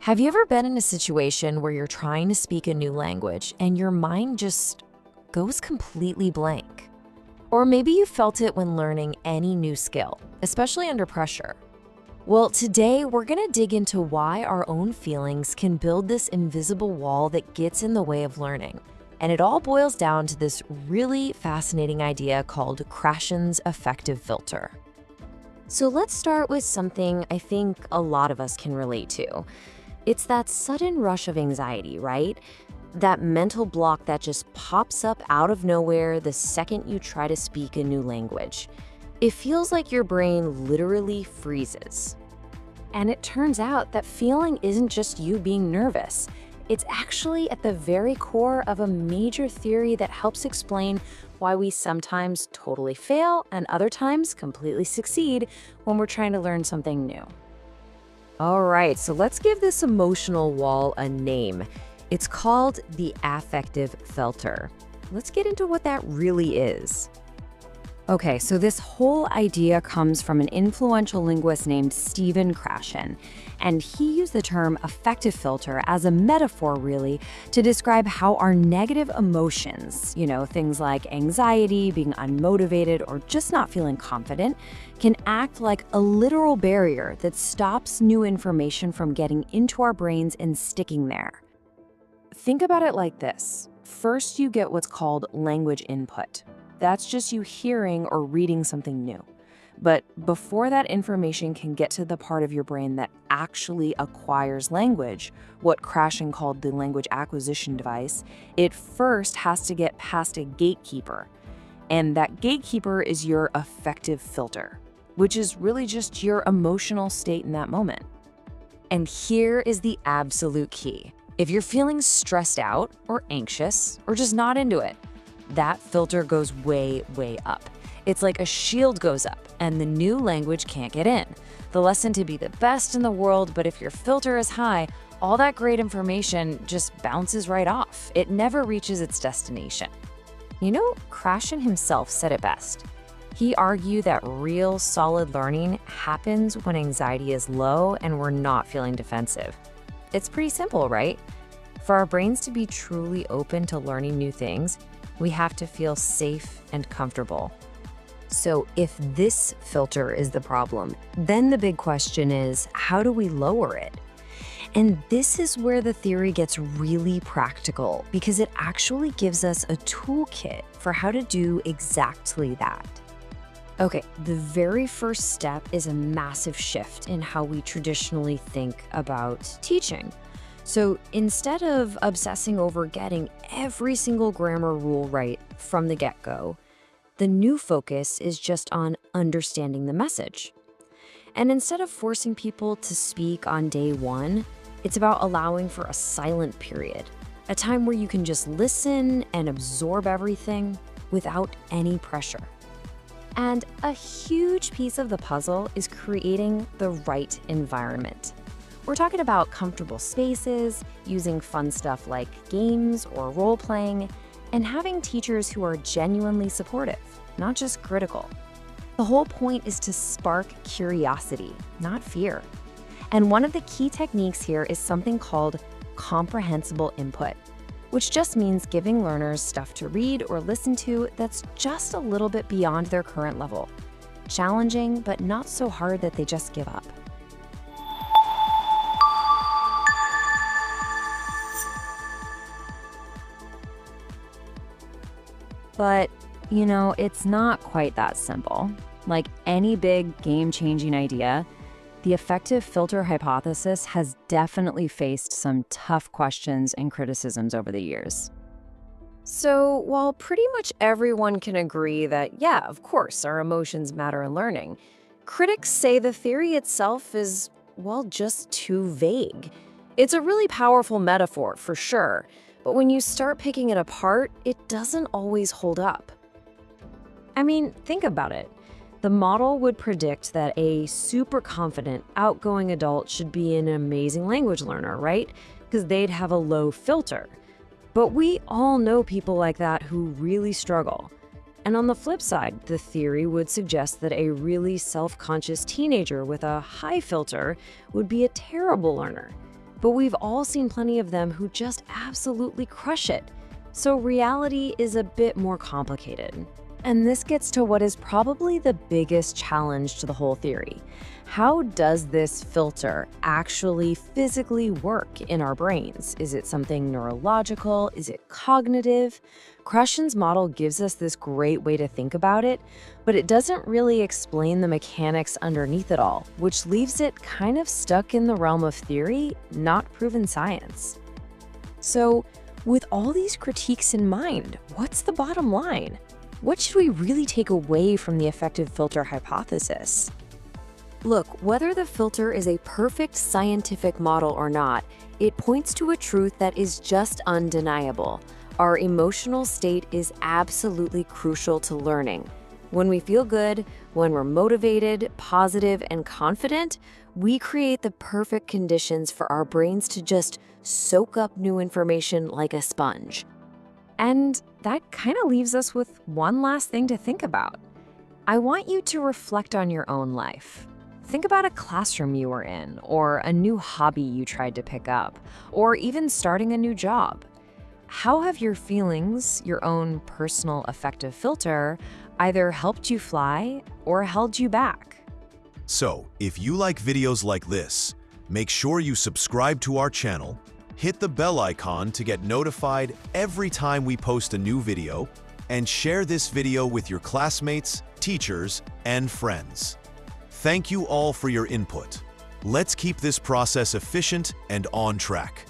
Have you ever been in a situation where you're trying to speak a new language and your mind just goes completely blank? Or maybe you felt it when learning any new skill, especially under pressure. Well, today we're gonna dig into why our own feelings can build this invisible wall that gets in the way of learning. And it all boils down to this really fascinating idea called Krashen's affective filter. So let's start with something I think a lot of us can relate to. It's that sudden rush of anxiety, right? That mental block that just pops up out of nowhere the second you try to speak a new language. It feels like your brain literally freezes. And it turns out that feeling isn't just you being nervous. It's actually at the very core of a major theory that helps explain why we sometimes totally fail and other times completely succeed when we're trying to learn something new. All right, so let's give this emotional wall a name. It's called the affective filter. Let's get into what that really is. Okay, so this whole idea comes from an influential linguist named Krashen, and he used the term affective filter as a metaphor, really, to describe how our negative emotions, things like anxiety, being unmotivated, or just not feeling confident, can act like a literal barrier that stops new information from getting into our brains and sticking there. Think about it like this. First, you get what's called language input. That's just you hearing or reading something new. But before that information can get to the part of your brain that actually acquires language, what Krashen called the language acquisition device, it first has to get past a gatekeeper. And that gatekeeper is your affective filter, which is really just your emotional state in that moment. And here is the absolute key. If you're feeling stressed out or anxious or just not into it, that filter goes way, way up. It's like a shield goes up and the new language can't get in. The lesson to be the best in the world, but if your filter is high, all that great information just bounces right off. It never reaches its destination. Krashen himself said it best. He argued that real, solid learning happens when anxiety is low and we're not feeling defensive. It's pretty simple, right? For our brains to be truly open to learning new things, we have to feel safe and comfortable. So if this filter is the problem, then the big question is, how do we lower it? And this is where the theory gets really practical because it actually gives us a toolkit for how to do exactly that. Okay, the very first step is a massive shift in how we traditionally think about teaching. So instead of obsessing over getting every single grammar rule right from the get-go, the new focus is just on understanding the message. And instead of forcing people to speak on day one, it's about allowing for a silent period, a time where you can just listen and absorb everything without any pressure. And a huge piece of the puzzle is creating the right environment. We're talking about comfortable spaces, using fun stuff like games or role-playing, and having teachers who are genuinely supportive, not just critical. The whole point is to spark curiosity, not fear. And one of the key techniques here is something called comprehensible input, which just means giving learners stuff to read or listen to that's just a little bit beyond their current level. Challenging, but not so hard that they just give up. But, it's not quite that simple. Like any big game-changing idea, the affective filter hypothesis has definitely faced some tough questions and criticisms over the years. So while pretty much everyone can agree that, yeah, of course, our emotions matter in learning, critics say the theory itself is, just too vague. It's a really powerful metaphor, for sure, but when you start picking it apart, it doesn't always hold up. I mean, think about it. The model would predict that a super confident, outgoing adult should be an amazing language learner, right? Because they'd have a low filter. But we all know people like that who really struggle. And on the flip side, the theory would suggest that a really self-conscious teenager with a high filter would be a terrible learner. but we've all seen plenty of them who just absolutely crush it. So reality is a bit more complicated. And this gets to what is probably the biggest challenge to the whole theory. How does this filter actually physically work in our brains? Is it something neurological? Is it cognitive? Krashen's model gives us this great way to think about it, but it doesn't really explain the mechanics underneath it all, which leaves it kind of stuck in the realm of theory, not proven science. So, with all these critiques in mind, what's the bottom line? What should we really take away from the affective filter hypothesis? Look, whether the filter is a perfect scientific model or not, it points to a truth that is just undeniable. Our emotional state is absolutely crucial to learning. When we feel good, when we're motivated, positive, and confident, we create the perfect conditions for our brains to just soak up new information like a sponge. And that kind of leaves us with one last thing to think about. I want you to reflect on your own life. Think about a classroom you were in, or a new hobby you tried to pick up, or even starting a new job. How have your feelings, your own personal affective filter, either helped you fly or held you back? So, if you like videos like this, make sure you subscribe to our channel, hit the bell icon to get notified every time we post a new video, and share this video with your classmates, teachers, and friends. Thank you all for your input. Let's keep this process efficient and on track.